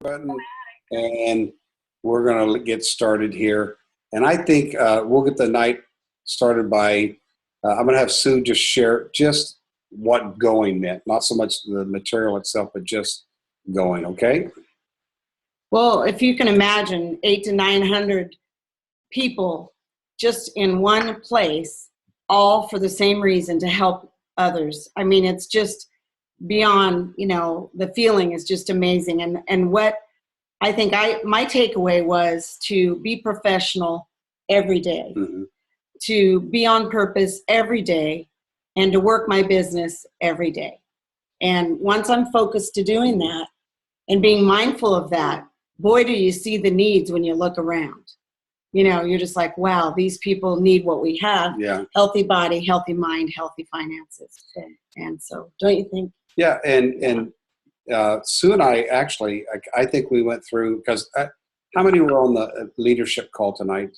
button, and we're going to get started here. And I think we'll get the night started by I'm going to have Sue just share just what going meant, not so much the material itself, but just going. Okay. Well, if you can imagine 800 to 900 people just in one place, all for the same reason, to help others. I mean, it's just beyond, the feeling is just amazing. And what I think my takeaway was to be professional every day, to be on purpose every day, and to work my business every day. And once I'm focused to doing that and being mindful of that, boy, do you see the needs when you look around. You're just like, wow, these people need what we have. Yeah. Healthy body, healthy mind, healthy finances. And so, don't you think? Yeah. And Sue and I actually, I think we went through, because how many were on the leadership call tonight?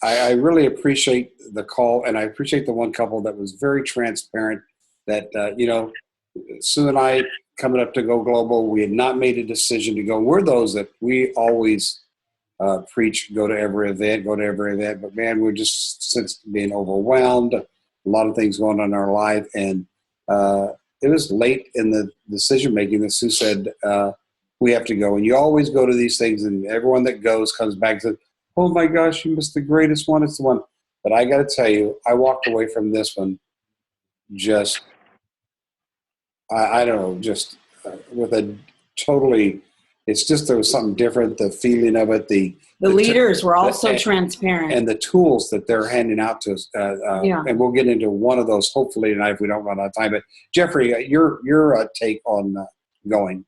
I really appreciate the call, and I appreciate the one couple that was very transparent that, Sue and I coming up to go global, we had not made a decision to go. We're those that we always preach, go to every event. But man, we're just since being overwhelmed, a lot of things going on in our life. And it was late in the decision making that Sue said, we have to go. And you always go to these things, and everyone that goes comes back and says, oh my gosh, you missed the greatest one. It's the one. But I got to tell you, I walked away from this one just, I don't know, just with a totally, it's just, there was something different, the feeling of it, the leaders were also transparent. And the tools that they're handing out to us. And we'll get into one of those hopefully tonight if we don't run out of time. But Jeffrey, your take on going.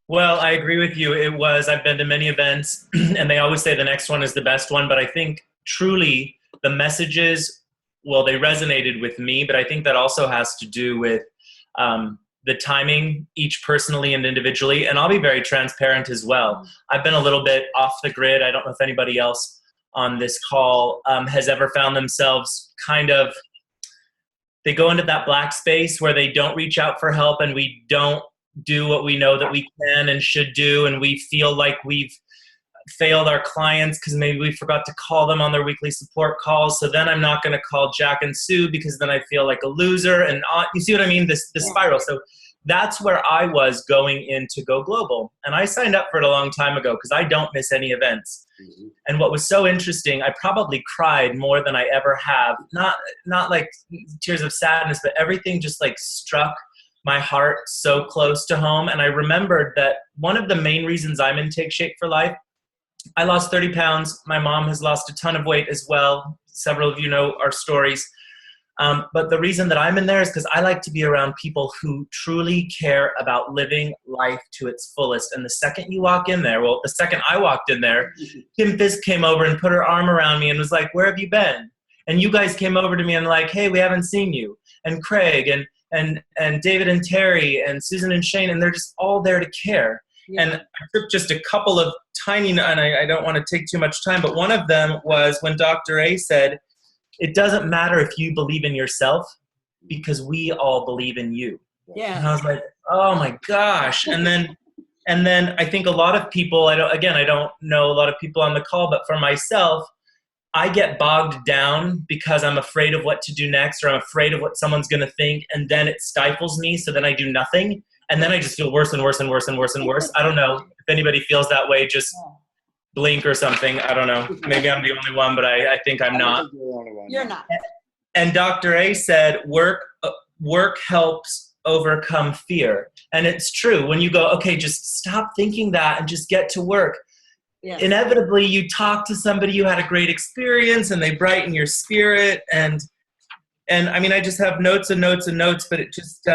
Well, I agree with you. I've been to many events and they always say the next one is the best one. But I think truly the messages, well, they resonated with me, but I think that also has to do with the timing, each personally and individually. And I'll be very transparent as well. I've been a little bit off the grid. I don't know if anybody else on this call has ever found themselves they go into that black space where they don't reach out for help, and we don't do what we know that we can and should do, and we feel like we've failed our clients because maybe we forgot to call them on their weekly support calls. So then I'm not going to call Jack and Sue because then I feel like a loser. And you see what I mean? This spiral. So that's where I was going in to go global. And I signed up for it a long time ago because I don't miss any events. Mm-hmm. And what was so interesting, I probably cried more than I ever have. Not like tears of sadness, but everything just like struck my heart so close to home. And I remembered that one of the main reasons I'm in Take Shape for Life, I lost 30 pounds. My mom has lost a ton of weight as well. Several of you know our stories. But the reason that I'm in there is because I like to be around people who truly care about living life to its fullest. And the second you walk in there, the second I walked in there, Kim Fisk came over and put her arm around me and was like, where have you been? And you guys came over to me and like, hey, we haven't seen you. And Craig and David and Terry and Susan and Shane, and they're just all there to care. Yeah. And I took just a couple of tiny, and I don't want to take too much time, but one of them was when Dr. A said, it doesn't matter if you believe in yourself because we all believe in you. Yeah. And I was like, oh my gosh. And then I think a lot of people, I don't know a lot of people on the call, but for myself, I get bogged down because I'm afraid of what to do next, or I'm afraid of what someone's going to think. And then it stifles me. So then I do nothing. And then I just feel worse and worse and worse and worse and worse. I don't know if anybody feels that way, just blink or something. I don't know. Maybe I'm the only one, but I think I'm not. You're not. And Dr. A said, work helps overcome fear. And it's true. When you go, okay, just stop thinking that and just get to work. Yes. Inevitably, you talk to somebody who had a great experience and they brighten your spirit. And I mean, I just have notes and notes and notes, but it just,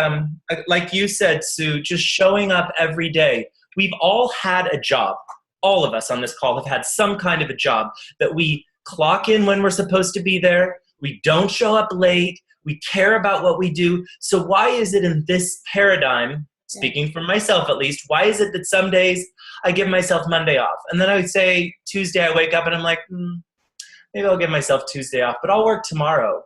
like you said, Sue, just showing up every day. We've all had a job. All of us on this call have had some kind of a job that we clock in when we're supposed to be there. We don't show up late. We care about what we do. So why is it in this paradigm, speaking for myself at least, why is it that some days I give myself Monday off? And then I would say Tuesday I wake up and I'm like, maybe I'll give myself Tuesday off, but I'll work tomorrow.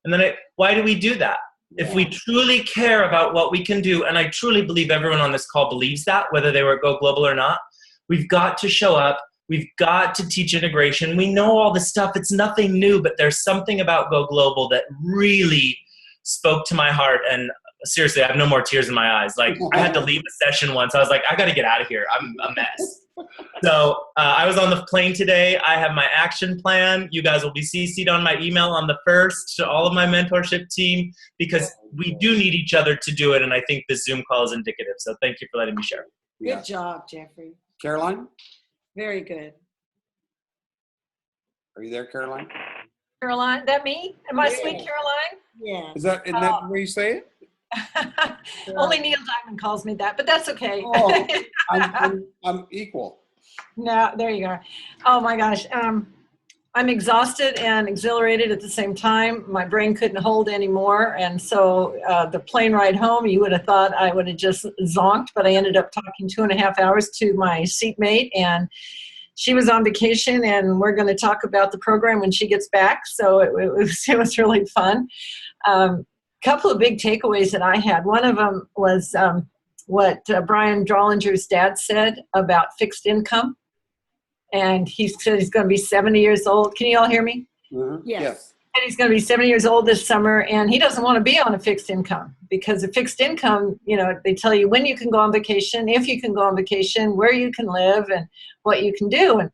And then why do we do that? If we truly care about what we can do, and I truly believe everyone on this call believes that, whether they were at Go Global or not, we've got to show up. We've got to teach integration. We know all this stuff. It's nothing new, but there's something about Go Global that really spoke to my heart. And seriously, I have no more tears in my eyes. Like, I had to leave a session once. I was like, I got to get out of here. I'm a mess. So I was on the plane today. I have my action plan. You guys will be CC'd on my email on the 1st to all of my mentorship team, because we do need each other to do it. And I think this Zoom call is indicative. So thank you for letting me share. Good job, Jeffrey. Caroline? Very good. Are you there, Caroline? Caroline, that me? Am I Yeah. sweet Caroline? Yeah. Isn't that the way you say it? Only Neil Diamond calls me that, but that's okay. Oh, I'm equal. No, there you go. Oh my gosh. I'm exhausted and exhilarated at the same time. My brain couldn't hold anymore. And so the plane ride home, you would have thought I would have just zonked, but I ended up talking 2.5 hours to my seatmate, and she was on vacation, and we're going to talk about the program when she gets back. So it was really fun. Couple of big takeaways that I had. One of them was what Brian Drollinger's dad said about fixed income. And he said he's going to be 70 years old. Can you all hear me? Mm-hmm. Yes. And he's going to be 70 years old this summer, and he doesn't want to be on a fixed income, because a fixed income, they tell you when you can go on vacation, if you can go on vacation, where you can live, and what you can do.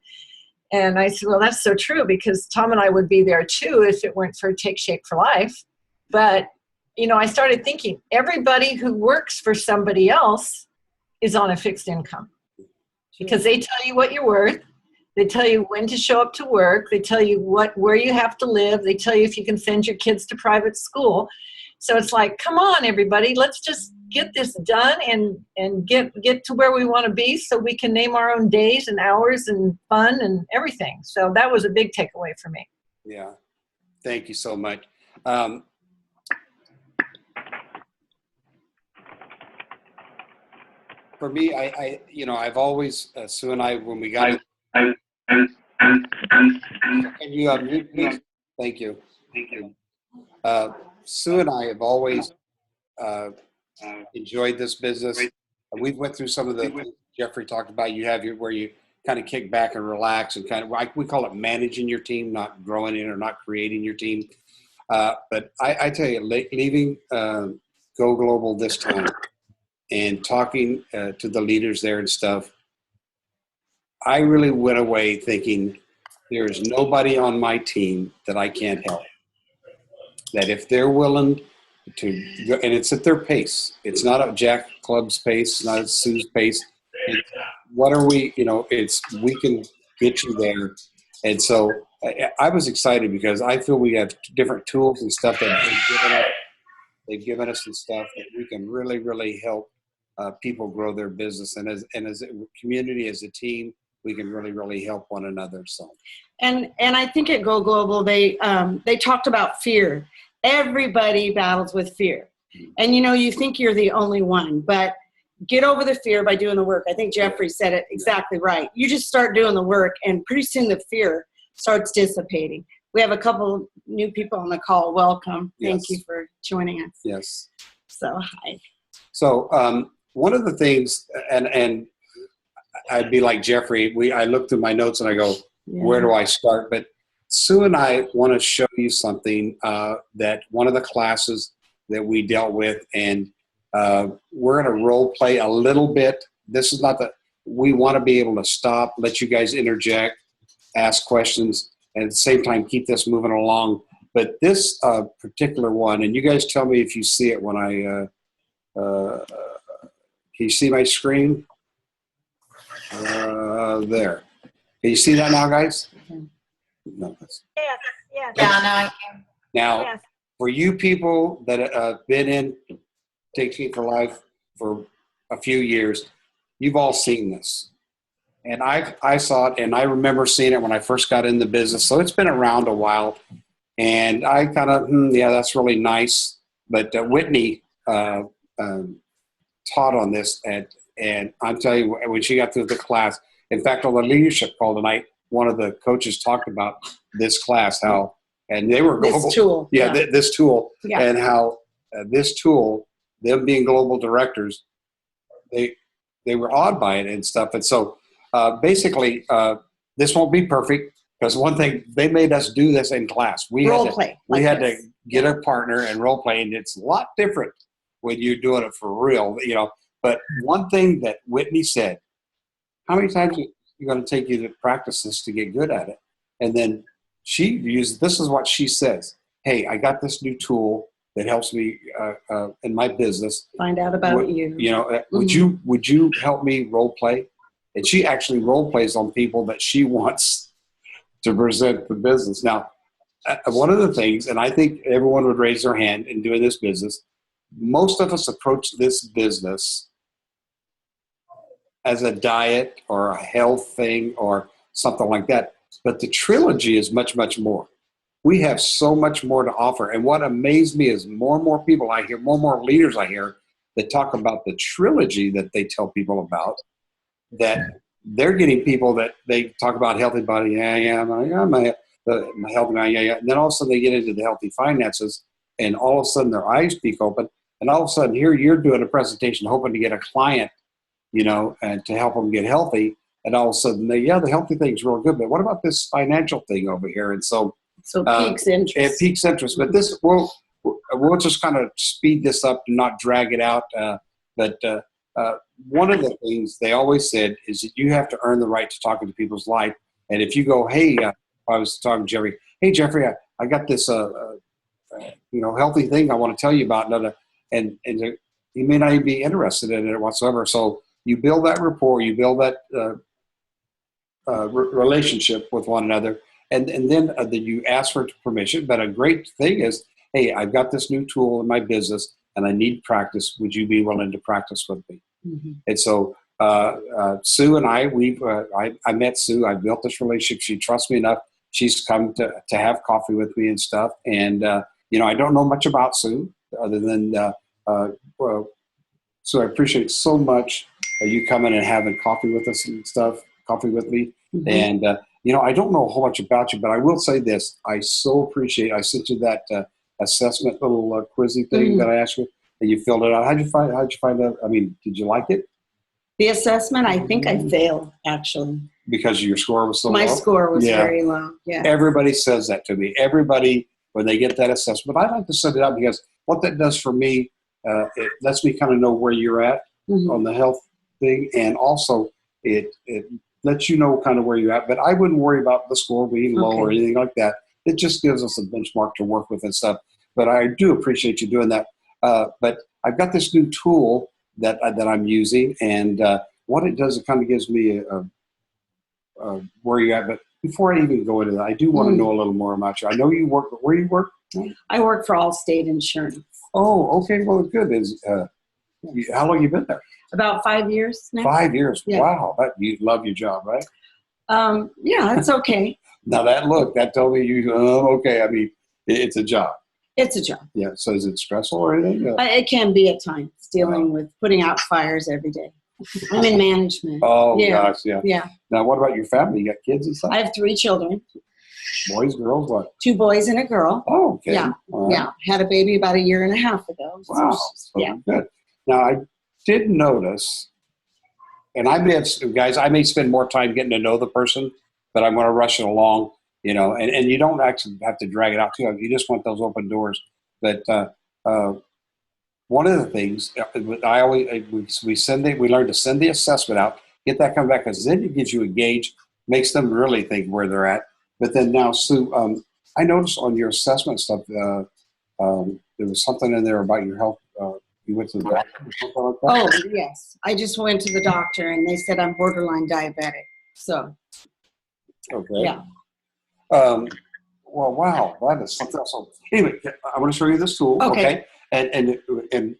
And I said, well, that's so true, because Tom and I would be there too if it weren't for Take Shape for Life. But I started thinking, everybody who works for somebody else is on a fixed income, because they tell you what you're worth. They tell you when to show up to work. They tell you where you have to live. They tell you if you can send your kids to private school. So it's like, come on, everybody, let's just get this done and get to where we want to be, so we can name our own days and hours and fun and everything. So that was a big takeaway for me. Yeah. Thank you so much. For me, I've always, Sue and I, when we got can you unmute, please? Thank you. Sue and I have always enjoyed this business. We've went through some of the things Jeffrey talked about. You have where you kind of kick back and relax, and kind of, we call it managing your team, not growing it or not creating your team. But I tell you, leaving Go Global this time and talking to the leaders there and stuff, I really went away thinking there's nobody on my team that I can't help. That if they're willing to go, and it's at their pace. It's not at Jack Clubb's pace, it's not at Sue's pace. What are we, we can get you there. And so I was excited, because I feel we have different tools and stuff that they've given us and stuff that we can really, really help people grow their business. And as a community, as a team, we can really, really help one another. So, And I think at Go Global, they talked about fear. Everybody battles with fear. And, you think you're the only one, but get over the fear by doing the work. I think Jeffrey said it exactly right. You just start doing the work, and pretty soon the fear starts dissipating. We have a couple new people on the call. Welcome. Thank you for joining us. Yes. So, hi. So one of the things, and I'd be like Jeffrey, I look through my notes and I go, where do I start? But Sue and I want to show you something that one of the classes that we dealt with, and we're going to role play a little bit. This is not we want to be able to stop, let you guys interject, ask questions, and at the same time keep this moving along. But this particular one, and you guys tell me if you see it when can you see my screen? There. Can you see that now, guys? No. Yes, yes. Yeah, no, I can. Now, Yes. for you people that have been in Take Shape for Life for a few years, you've all seen this. And I saw it, and I remember seeing it when I first got in the business. So it's been around a while. And I kind of, that's really nice. But Whitney taught on this, and I'm telling you, when she got through the class, in fact, on the leadership call tonight, one of the coaches talked about this class, and they were This tool. this tool, Yeah. and how this tool, them being global directors, they were awed by it and stuff. And so basically, this won't be perfect because one thing, they made us do this in class. We Role had to, play. we like had this. to get a partner and role play, and it's a lot different when you're doing it for real, you know. But one thing that Whitney said, how many times are going to take you to practice this to get good at it? And then she used, this is what she says. Hey, I got this new tool that helps me in my business. Find out about you. You know, would you help me role play? And she actually role plays on people that she wants to present the business. Now, one of the things, and I think everyone would raise their hand in doing this business, most of us approach this business as a diet or a health thing or something like that. But the trilogy is much, much more. We have so much more to offer. And what amazed me is more and more people I hear, more and more leaders I hear that talk about the trilogy that they tell people about, that they're getting people that they talk about healthy body, my healthy body, yeah. And then all of a sudden they get into the healthy finances, and all of a sudden their eyes peek open, and all of a sudden here you're doing a presentation hoping to get a client, you know, and to help them get healthy, and all of a sudden the healthy thing's real good, but what about this financial thing over here? And so piques interest. It piques interest, but this we'll just kind of speed this up and not drag it out. But one of the things they always said is that you have to earn the right to talk into people's life. And if you go, hey, I was talking to Jeffrey. Hey, Jeffrey, I got this, healthy thing I want to tell you about, and you may not even be interested in it whatsoever. So you build that rapport, you build that relationship with one another, and then you ask for permission. But a great thing is, hey, I've got this new tool in my business, and I need practice. Would you be willing to practice with me? Mm-hmm. And so Sue and I met Sue. I built this relationship. She trusts me enough. She's come to have coffee with me and stuff. And, I don't know much about Sue other than, so I appreciate so much you coming and having coffee with us and stuff, coffee with me. Mm-hmm. And, I don't know a whole much about you, but I will say this. I so appreciate, I sent you that assessment little quizzy thing that I asked you, and you filled it out. How'd you find out? I mean, did you like it? The assessment, I think I failed, actually. Because your score was so low? My score was very low, yeah. Everybody says that to me. Everybody, when they get that assessment, I like to send it out because what that does for me, it lets me kind of know where you're at on the health thing, and also it lets you know kind of where you're at. But I wouldn't worry about the score being low or anything like that. It just gives us a benchmark to work with and stuff. But I do appreciate you doing that. But I've got this new tool that I'm using, and what it does, it kind of gives me where you're at. But before I even go into that, I do want to know a little more about you. I know you work, but where you work? I work for Allstate Insurance. Oh, okay. Well, good. How long you been there? About 5 years now. 5 years. Yeah. Wow. You love your job, right? Yeah, it's okay. Now that told me you, okay. I mean, it's a job. It's a job. Yeah. So is it stressful or anything? It can be at times, dealing with putting out fires every day. I'm in management. Oh, gosh, yeah. Yeah. Now, what about your family? You got kids and stuff? I have 3 children. Boys, girls, what? 2 boys and a girl. Oh, okay. Yeah. Right. Yeah. Had a baby about 1.5 years ago. Wow. So good. Now, I did notice, and I may spend more time getting to know the person, but I'm going to rush it along, and you don't actually have to drag it out too long. You just want those open doors. But one of the things we learn to send the assessment out, get that come back, because then it gives you a gauge, makes them really think where they're at. But then now, Sue, I noticed on your assessment stuff, there was something in there about your health. You went to the doctor or something like that? Oh, yes. I just went to the doctor, and they said I'm borderline diabetic. So. Okay. Yeah. Well, wow, that is something else. So, anyway, I want to show you this tool. Okay. And in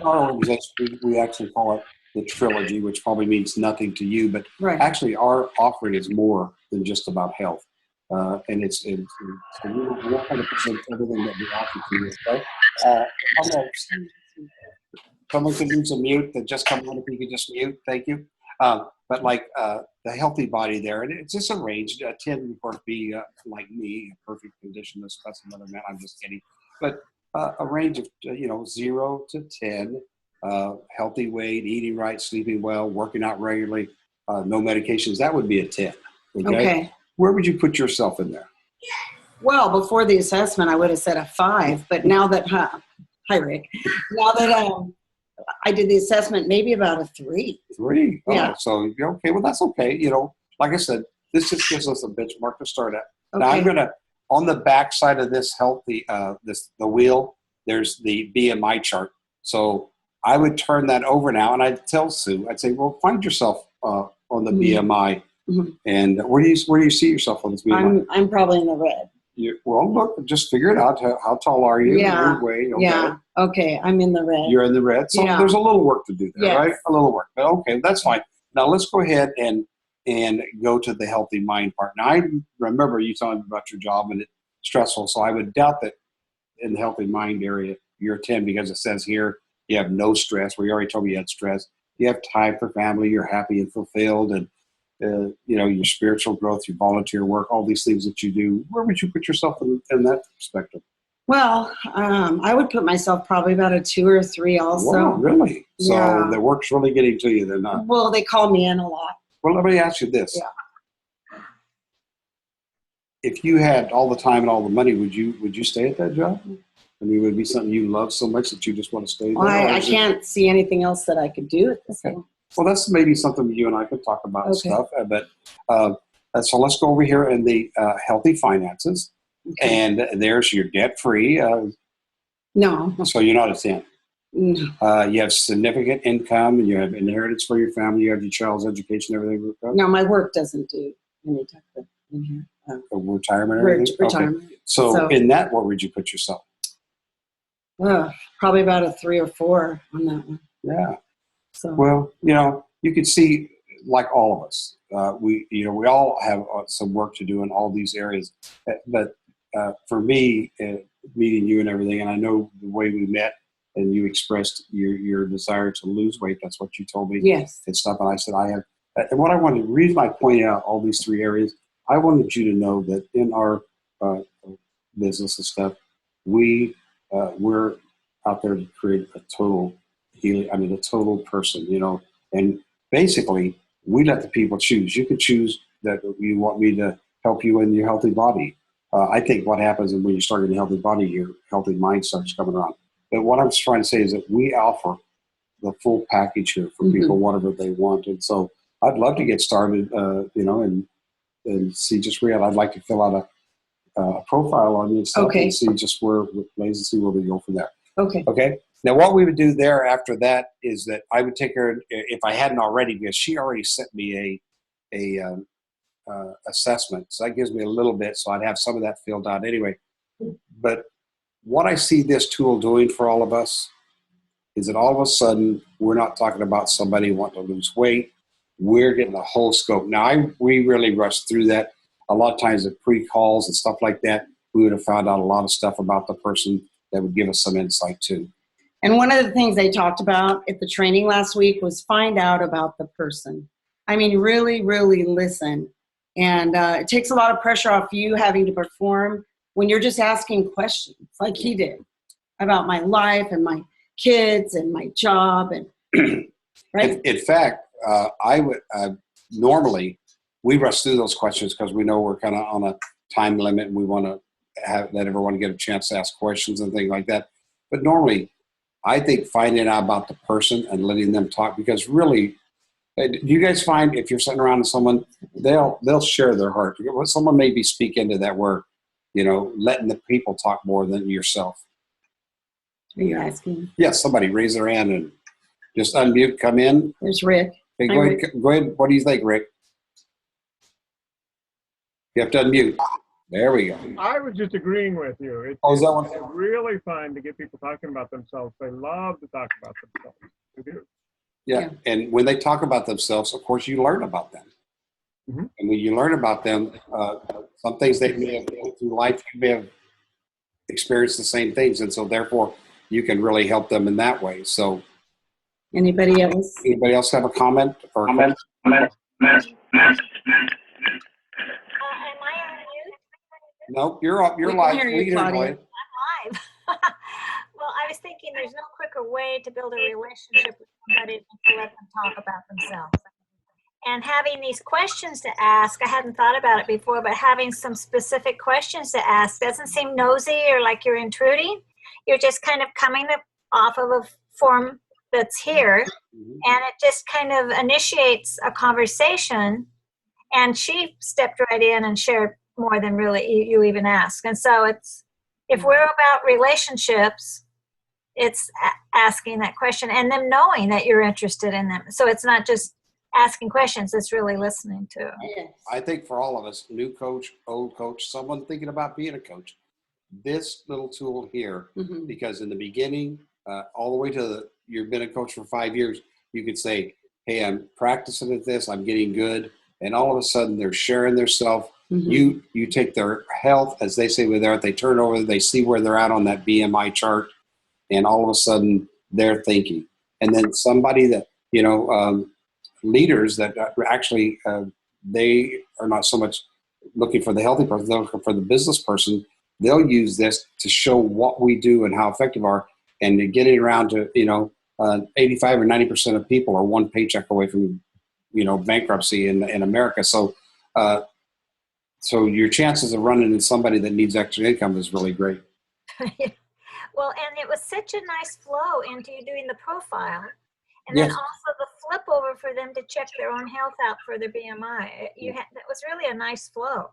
our organization, we actually call it the trilogy, which probably means nothing to you, but actually our offering is more than just about health. And so we'll kind of present everything that we offer to you. Okay? Someone could use a mute that just come on if you could just mute. Thank you. But like the healthy body there, and it's just a range. 10 would be like me, a perfect condition. That's another man. I'm just kidding. But a range of 0 to 10. Healthy weight, eating right, sleeping well, working out regularly, no medications. That would be a 10. Okay. Where would you put yourself in there? Well, before the assessment, I would have said a 5, but now that, hi Rick, now that I did the assessment, maybe about a 3. 3. Yeah. Oh, so you're okay. Well, that's okay. Like I said, this just gives us a benchmark to start at. Okay. Now I'm gonna, on the back side of this healthy, the wheel, there's the BMI chart. So I would turn that over now, and I'd tell Sue, I'd say, well, find yourself on the BMI, and where do you see yourself on this BMI? I'm probably in the red. Well, look, just figure it out. How tall are you? Yeah. Your weight, okay. Yeah. Okay. I'm in the red. You're in the red. So there's a little work to do there, Yes. right? A little work. But okay, that's fine. Now let's go ahead and go to the healthy mind part. Now I remember you telling me about your job and it's stressful. So I would doubt that in the healthy mind area you're 10 because it says here you have no stress. Well, you already told me you had stress. You have time for family. You're happy and fulfilled, and your spiritual growth, your volunteer work, all these things that you do. Where would you put yourself in that perspective? Well, I would put myself probably about a 2 or 3 also. Wow, really? So Yeah. the work's really getting to you then, huh? Well, they call me in a lot. Well, let me ask you this. Yeah. If you had all the time and all the money, would you stay at that job? I mean, would it be something you love so much that you just want to stay there? Well, I can't see anything else that I could do at this point. Well, that's maybe something you and I could talk about and stuff. But so let's go over here in the healthy finances. Okay. And there's your debt-free. No. So you're not a 10. No. You have significant income, and you have inheritance for your family. You have your child's education, everything worked out? No, my work doesn't do any type of Retirement or anything? retirement. Okay. So in that, where would you put yourself? Probably about a 3 or 4 on that one. Yeah. So. Well, you could see, like all of us, we all have some work to do in all these areas. But for me, meeting you and everything, and I know the way we met, and you expressed your desire to lose weight. That's what you told me. Yes. And stuff. And I said, I have. And what I wanted, the reason I pointed out all these 3 areas, I wanted you to know that in our business and stuff, we're out there to create a total healing. I mean, a total person, and basically we let the people choose. You can choose that you want me to help you in your healthy body. I think what happens when you start in a healthy body, your healthy mind starts coming around. But what I'm trying to say is that we offer the full package here for people, whatever they want. And so I'd love to get started, and see just where I'd like to fill out a profile on you and stuff, and see just where and see where we go from there. Okay. Now, what we would do there after that is that I would take her, if I hadn't already, because she already sent me a assessment. So that gives me a little bit. So I'd have some of that filled out anyway. But what I see this tool doing for all of us is that all of a sudden we're not talking about somebody wanting to lose weight. We're getting the whole scope. Now, we really rushed through that. A lot of times at pre-calls and stuff like that, we would have found out a lot of stuff about the person that would give us some insight too. And one of the things they talked about at the training last week was find out about the person. I mean, really, really listen. And it takes a lot of pressure off you having to perform when you're just asking questions like he did about my life and my kids and my job. And right. In fact, I would normally we rush through those questions because we know we're kind of on a time limit and we want to let everyone get a chance to ask questions and things like that. But normally, I think finding out about the person and letting them talk, because really, do you guys find if you're sitting around with someone, they'll share their heart. Someone maybe speak into that where, letting the people talk more than yourself. Are you asking? Yes, somebody raise their hand and just unmute, come in. There's Rick. Hey, go ahead. What do you think, Rick? You have to unmute. There we go. I was just agreeing with you. It's really fun to get people talking about themselves. They love to talk about themselves. They do. Yeah, and when they talk about themselves, of course, you learn about them. Mm-hmm. And when you learn about them, some things they may have gone through life, you may have experienced the same things, and so therefore you can really help them in that way. So, anybody else? Anybody else have a comment or Am I on mute? No, you're up. You're live. Hear We you, can hear Claudia. you. I'm live. Well, I was thinking there's no quicker way to build a relationship with somebody than to let them talk about themselves. And having these questions to ask, I hadn't thought about it before, but having some specific questions to ask doesn't seem nosy or like you're intruding. You're just kind of coming off of a form that's here, and it just kind of initiates a conversation. And she stepped right in and shared more than really you even asked. And so if we're about relationships, it's asking that question and them knowing that you're interested in them. So it's not just asking questions, it's really listening to. I think for all of us, new coach, old coach, someone thinking about being a coach, this little tool here, because in the beginning, all the way to you've been a coach for 5 years, you could say, hey, I'm practicing at this, I'm getting good. And all of a sudden they're sharing their self. You take their health, as they say with art, they turn it over, they see where they're at on that BMI chart, and all of a sudden they're thinking. And then somebody that, leaders that actually they are not so much looking for the healthy person, they're looking for the business person. They'll use this to show what we do and how effective we are, and to get it around to 85 or 90% of people are one paycheck away from bankruptcy in America. So your chances of running into somebody that needs extra income is really great. Well, and it was such a nice flow into you doing the profile. And then also the flip over for them to check their own health out for their BMI. That was really a nice flow.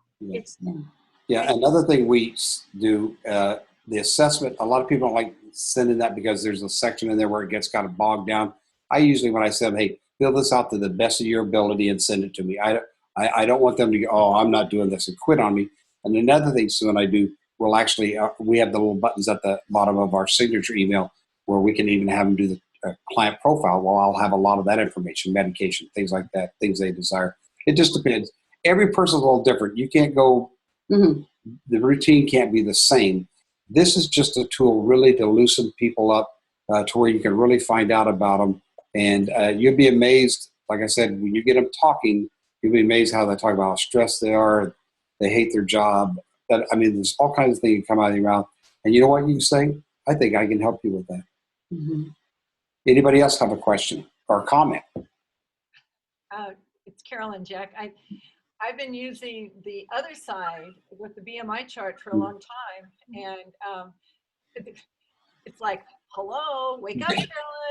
Another thing we do, the assessment, a lot of people don't like sending that because there's a section in there where it gets kind of bogged down. I usually, when I say, hey, fill this out to the best of your ability and send it to me. I don't want them to go, oh, I'm not doing this, and quit on me. And another thing, Sue and I do, we'll actually, we have the little buttons at the bottom of our signature email where we can even have them do the client profile. Well, I'll have a lot of that information, medication, things like that, things they desire. It just depends. Every person's a little different. You can't go, the routine can't be the same. This is just a tool really to loosen people up to where you can really find out about them. And you'll be amazed, like I said, when you get them talking, you'll be amazed how they talk about how stressed they are, they hate their job. There's all kinds of things that come out of your mouth. And you know what you can say? I think I can help you with that. Anybody else have a question or a comment? It's Carolyn, Jack. I've been using the other side with the BMI chart for a long time, and it's like, hello, wake up,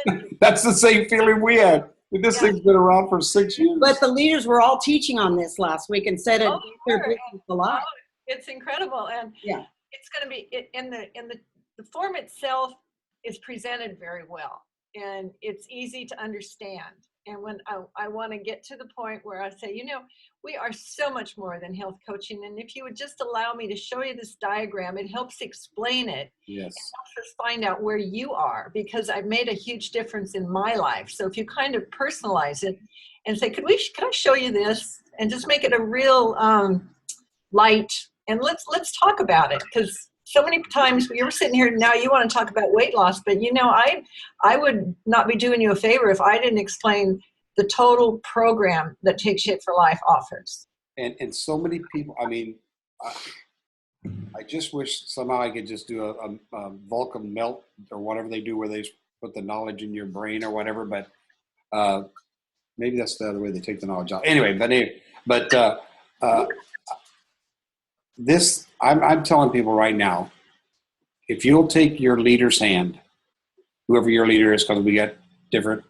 Carolyn. That's the same feeling we had. This thing's been around for 6 years. But the leaders were all teaching on this last week and said their business a lot. It's incredible, and it's going to be the form itself is presented very well, and it's easy to understand. And when I want to get to the point where I say, we are so much more than health coaching. And if you would just allow me to show you this diagram, it helps explain it. Yes. It helps us find out where you are, because I've made a huge difference in my life. So if you kind of personalize it and say, can I show you this, and just make it a real light, and let's talk about it. Because so many times you're sitting here now, you want to talk about weight loss, but I would not be doing you a favor if I didn't explain the total program that Take Shape for Life offers. And so many people, I just wish somehow I could just do a Vulcan melt or whatever they do where they put the knowledge in your brain or whatever, but maybe that's the other way they take the knowledge out. This, I'm telling people right now, if you'll take your leader's hand, whoever your leader is, because we got different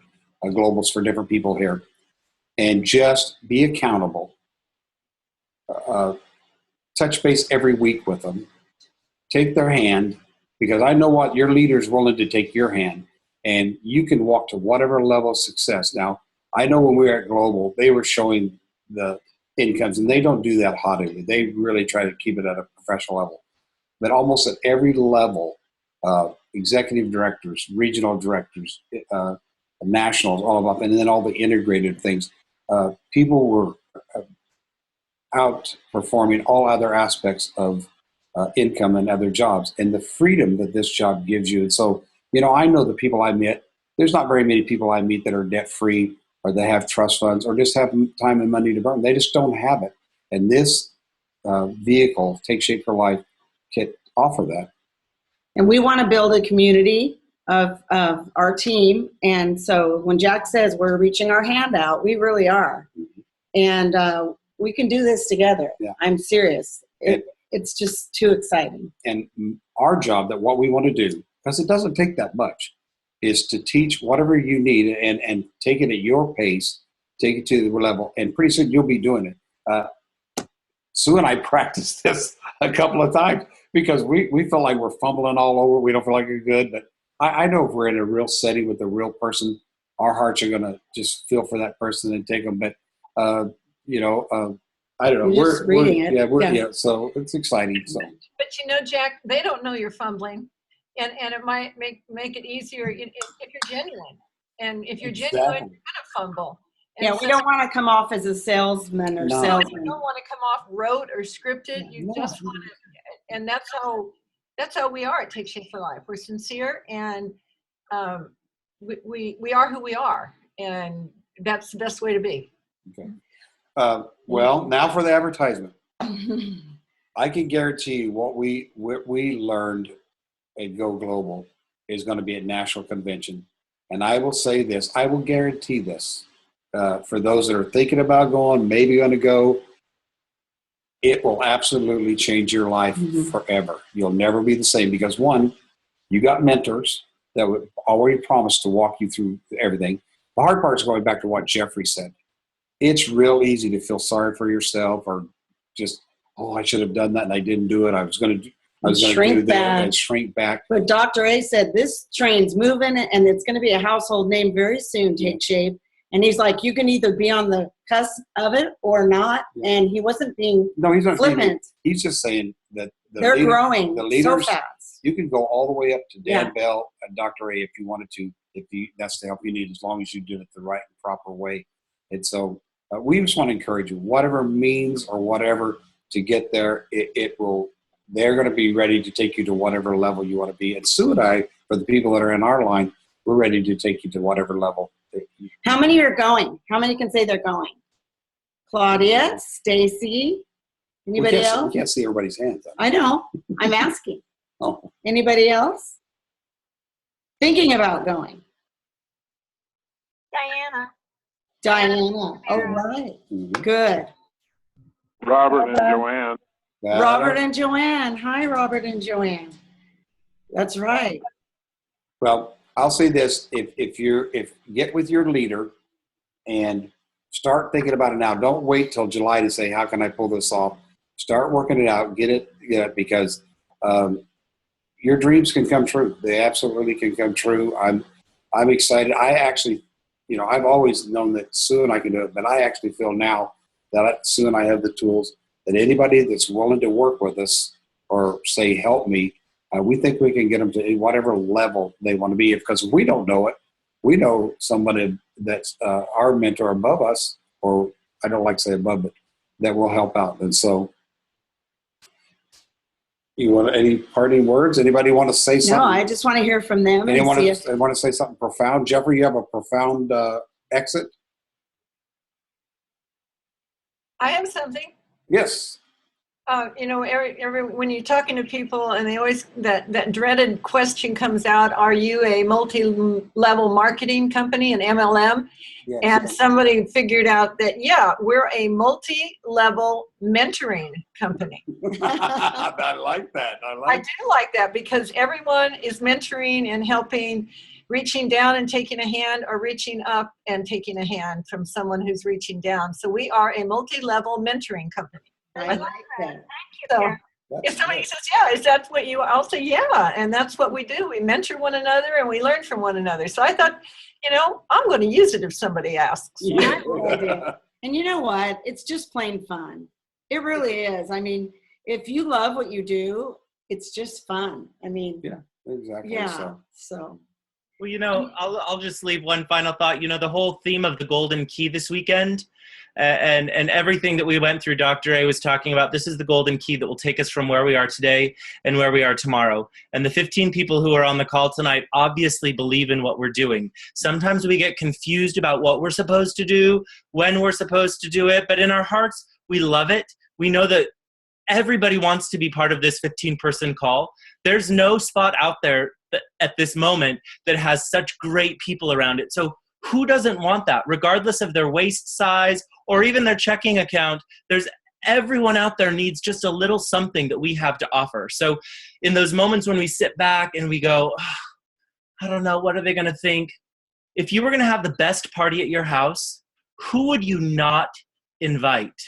globals for different people here, and just be accountable, touch base every week with them, take their hand, because I know what your leader's willing to take your hand, and you can walk to whatever level of success. Now, I know when we were at Global, they were showing the incomes, and they don't do that haughtily. They really try to keep it at a professional level. But almost at every level, executive directors, regional directors, nationals, all of them, and then all the integrated things, people were outperforming all other aspects of income and other jobs, and the freedom that this job gives you. And so, I know the people I meet, there's not very many people I meet that are debt-free, or they have trust funds, or just have time and money to burn. They just don't have it. And this vehicle, Take Shape for Life, can offer that. And we want to build a community of our team. And so when Jack says we're reaching our hand out, we really are. And we can do this together. Yeah. I'm serious. It's just too exciting. And our job, that what we want to do, because it doesn't take that much, is to teach whatever you need and take it at your pace, take it to the level, and pretty soon you'll be doing it. Sue and I practiced this a couple of times because we feel like we're fumbling all over. We don't feel like we're good, but I know if we're in a real setting with a real person, our hearts are going to just feel for that person and take them. But, I don't know. You're just reading it. Yeah, so it's exciting. So. But Jack, they don't know you're fumbling. And it might make it easier if you're genuine. And if you're genuine, you're going to fumble. And we don't want to come off as a salesman or salesman. You don't want to come off rote or scripted. You just want to, and that's how we are at Take Shape for Life. We're sincere, and we are who we are, and that's the best way to be. Okay. Well, now for the advertisement. I can guarantee you what we learned at Go Global is going to be at National Convention. And I will say this, I will guarantee this, for those that are thinking about going, maybe going to go, it will absolutely change your life forever. You'll never be the same because, one, you got mentors that would already promise to walk you through everything. The hard part is going back to what Jeffrey said. It's real easy to feel sorry for yourself or just, I should have done that and I didn't do it. I was going to do that and shrink back. But Dr. A said, this train's moving and it's going to be a household name very soon, Take Shape. And he's like, you can either be on the cusp of it or not. Yeah. And he wasn't being flippant. He's just saying that they're growing the leaders, so fast. You can go all the way up to Dan Bell and Dr. A if you wanted to, that's the help you need, as long as you do it the right and proper way. And so we just want to encourage you, whatever means or whatever to get there, they're going to be ready to take you to whatever level you want to be. And Sue and I, for the people that are in our line, we're ready to take you to whatever level. How many are going? How many can say they're going? Claudia, Stacy, anybody else? We can't see everybody's hands. I know. I'm asking. Oh. Anybody else? Thinking about going? Diana. Oh, right. Mm-hmm. Good. Robert and Joanne. Robert and Joanne. Hi, Robert and Joanne. That's right. Well, I'll say this: if get with your leader and start thinking about it now. Don't wait till July to say, how can I pull this off? Start working it out. Get it because your dreams can come true. They absolutely can come true. I'm excited. I actually, I've always known that Sue and I can do it, but I actually feel now that Sue and I have the tools that anybody that's willing to work with us or say, help me, we think we can get them to whatever level they want to be. Because if we don't know it, we know somebody that's our mentor above us, or I don't like to say above, but that will help out. And so, you want any parting words? Anybody want to say something? No, I just want to hear from them. Anyone want to say something profound? Jeffrey, you have a profound exit? I have something. Yes. When you're talking to people and they always, that dreaded question comes out, are you a multi-level marketing company, an MLM? Yes. And somebody figured out that, we're a multi-level mentoring company. I like that. I do like that because everyone is mentoring and helping, reaching down and taking a hand, or reaching up and taking a hand from someone who's reaching down. So we are a multi-level mentoring company. I like that. Thank you. So if somebody says, is that what you, I'll say, and that's what we do. We mentor one another and we learn from one another. So I thought, I'm going to use it if somebody asks. Yeah. And you know what? It's just plain fun. It really is. I mean, if you love what you do, it's just fun. I mean, yeah, exactly. Yeah. So. Well, I'll just leave one final thought. The whole theme of the Golden Key this weekend and everything that we went through, Dr. A was talking about, this is the Golden Key that will take us from where we are today and where we are tomorrow. And the 15 people who are on the call tonight obviously believe in what we're doing. Sometimes we get confused about what we're supposed to do, when we're supposed to do it, but in our hearts, we love it. We know that everybody wants to be part of this 15-person call. There's no spot out there at this moment that has such great people around it. So who doesn't want that, regardless of their waist size or even their checking account? Everyone out there needs just a little something that we have to offer. So in those moments when we sit back and we go, oh, I don't know, what are they going to think? If you were going to have the best party at your house, who would you not invite?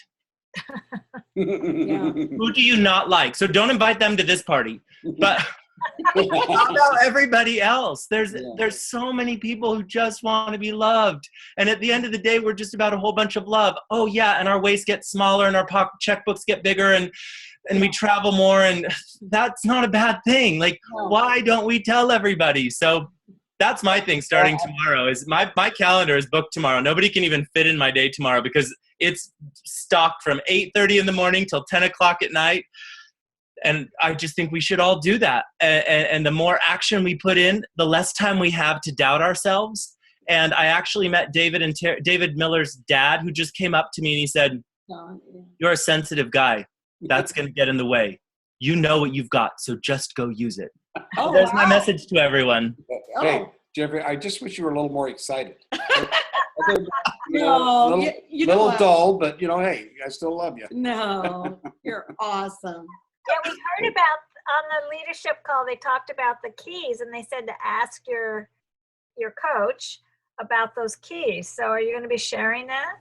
Who do you not like? So don't invite them to this party. But how about everybody else? There's so many people who just want to be loved. And at the end of the day, we're just about a whole bunch of love. Oh yeah, and our waists get smaller and our checkbooks get bigger and we travel more, and that's not a bad thing. Like, why don't we tell everybody? So that's my thing starting tomorrow. Is my calendar is booked tomorrow. Nobody can even fit in my day tomorrow because it's stocked from 8:30 in the morning till 10 o'clock at night. And I just think we should all do that. And the more action we put in, the less time we have to doubt ourselves. And I actually met David Miller's dad, who just came up to me and he said, "You're a sensitive guy. That's going to get in the way. You know what you've got, so just go use it." So there's my message to everyone. Hey, Jeffrey, I just wish you were a little more excited. No, you know, little dull, but hey, I still love you. No, you're awesome. Yeah, we heard about on the leadership call, they talked about the keys and they said to ask your coach about those keys. So are you going to be sharing that?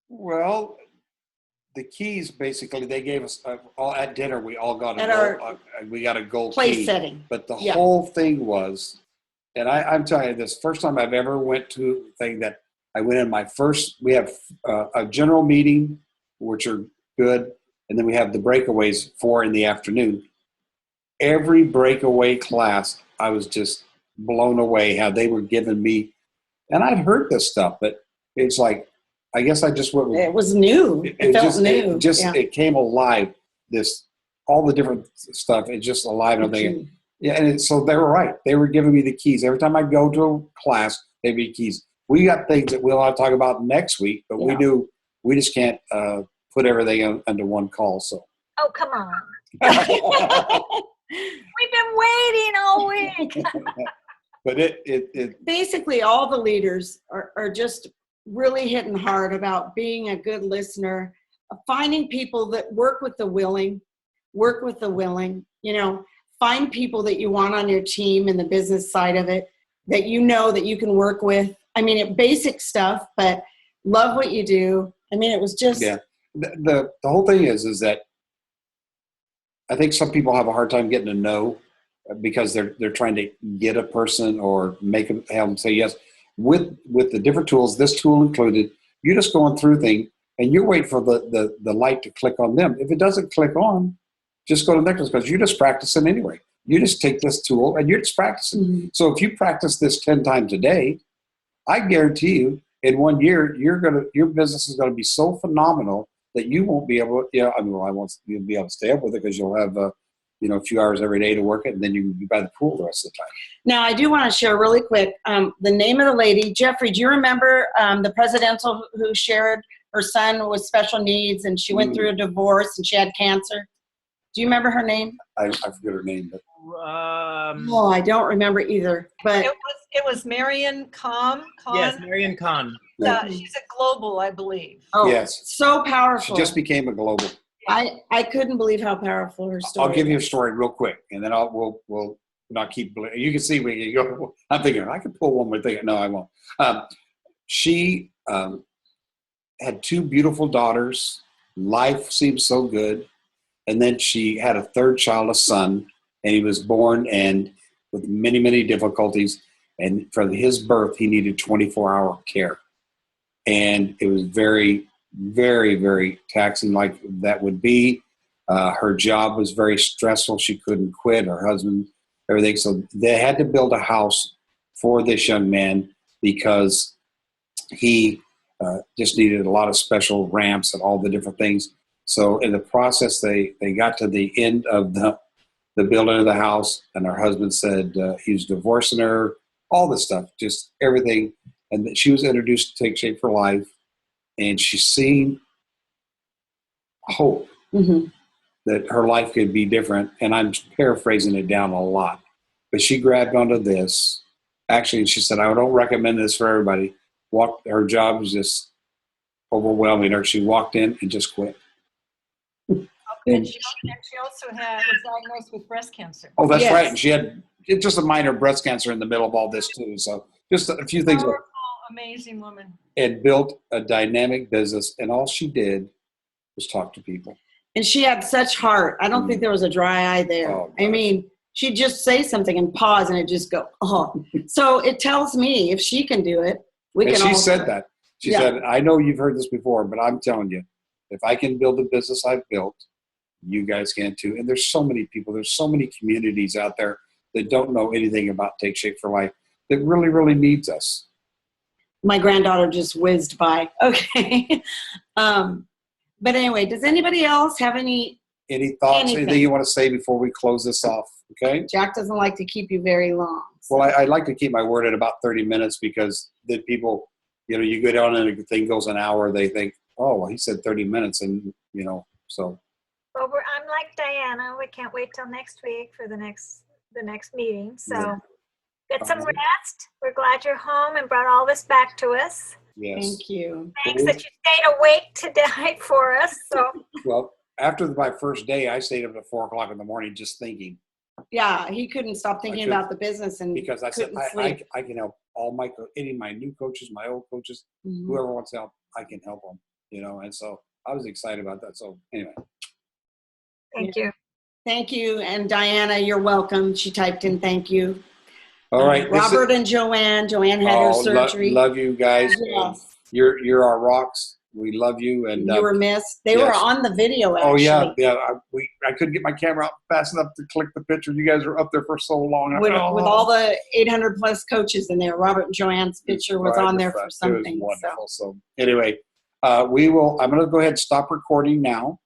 Well, the keys, basically, they gave us all at dinner. We all got we got a gold Place key. setting. But the whole thing was, and I'm telling you, this first time I've ever went to a thing that I went in we have a general meeting, which are good. And then we have the breakaways 4 in the afternoon. Every breakaway class, I was just blown away how they were giving me, and I'd heard this stuff, but it's like, I guess I just went with it. Was new. It felt new. It came alive. All the different stuff. It's just alive. And I'm thinking, and so they were right. They were giving me the keys every time I go to a class. They'd be keys. We got things that we'll have to talk about next week, but we just can't put everything under one call. So. Oh, come on. We've been waiting all week. But it basically all the leaders are just really hitting hard about being a good listener, finding people that work with the willing, find people that you want on your team in the business side of it, that that you can work with. I mean, basic stuff, but love what you do. I mean, it was just... Yeah. The whole thing is that I think some people have a hard time getting to know because they're trying to get a person or have them say yes. With the different tools, this tool included, you're just going through things and you're waiting for the light to click on them. If it doesn't click on, just go to the next one because you're just practicing anyway. You just take this tool and you're just practicing. Mm-hmm. So if you practice this 10 times a day, I guarantee you in 1 year, your business is going to be so phenomenal that you won't be able to, you'll be able to stay up with it because you'll have, a few hours every day to work it, and then you can be by the pool the rest of the time. Now, I do want to share really quick the name of the lady. Jeffrey, do you remember the presidential who shared her son with special needs, and she went through a divorce, and she had cancer? Do you remember her name? I forget her name. But. No, I don't remember either. But it was Marion Kahn. Yes, Marion Kahn. She's a global, I believe. Oh, yes. So powerful. She just became a global. I couldn't believe how powerful her story. I'll give you a story real quick, and then we'll not keep. You can see when you go. I'm thinking I could pull one more thing. No, I won't. She had 2 beautiful daughters. Life seemed so good, and then she had a 3rd child, a son, and he was born and with many, many difficulties. And for his birth, he needed 24-hour care. And it was very, very, very taxing like that would be. Her job was very stressful. She couldn't quit. Her husband, everything. So they had to build a house for this young man because he just needed a lot of special ramps and all the different things. So in the process, they got to the end of the building of the house, and her husband said he was divorcing her, all this stuff, just everything. And that she was introduced to Take Shape for Life, and she's seen hope. Mm-hmm. that her life could be different. And I'm paraphrasing it down a lot. But she grabbed onto this. Actually, she said, I don't recommend this for everybody. Her job was just overwhelming her. She walked in and just quit. And she also was diagnosed with breast cancer. Oh, that's Yes. right. And she had just a minor breast cancer in the middle of all this, too. So just a few things. Powerful, amazing woman. And built a dynamic business. And all she did was talk to people. And she had such heart. I don't think there was a dry eye there. Oh, I gosh. mean, she'd just say something and pause and it just go, oh. So it tells me if she can do it, we And can she all do said it. that. She Yeah. said, I know you've heard this before, but I'm telling you, if I can build the business I've built, you guys can too. And there's so many people, there's so many communities out there that don't know anything about Take Shape for Life that really, really needs us. My granddaughter just whizzed by. Okay. But anyway, does anybody else have any? Any thoughts, Anything. anything you want to say before we close this off? Okay. Jack doesn't like to keep you very long. Well, I like to keep my word at about 30 minutes because then people, you go down and the thing goes an hour, they think, oh, well, he said 30 minutes. And, so. Well, I'm like Diana. We can't wait till next week for the next meeting. So Yeah. get some rest. We're glad you're home and brought all this back to us. Yes. Thank you. Thanks that you stayed awake tonight for us. So Well, after my first day, I stayed up at 4 o'clock in the morning just thinking. Yeah, he couldn't stop thinking couldn't, about the business and because I said, couldn't sleep. I can help any of my new coaches, my old coaches, Mhm. whoever wants help, I can help them, and so I was excited about that. So anyway. thank you. Thank you. And Diana, you're welcome. She typed in thank you. All right. Robert and Joanne. Joanne had her surgery. Love you guys. Yes. You're our rocks. We love you. And You were missed. They were yes. on the video, actually. Oh yeah. I couldn't get my camera out fast enough to click the picture. You guys were up there for so long. With all the 800 plus coaches in there. Robert and Joanne's picture was on there for something. It was wonderful. So anyway, I'm going to go ahead and stop recording now.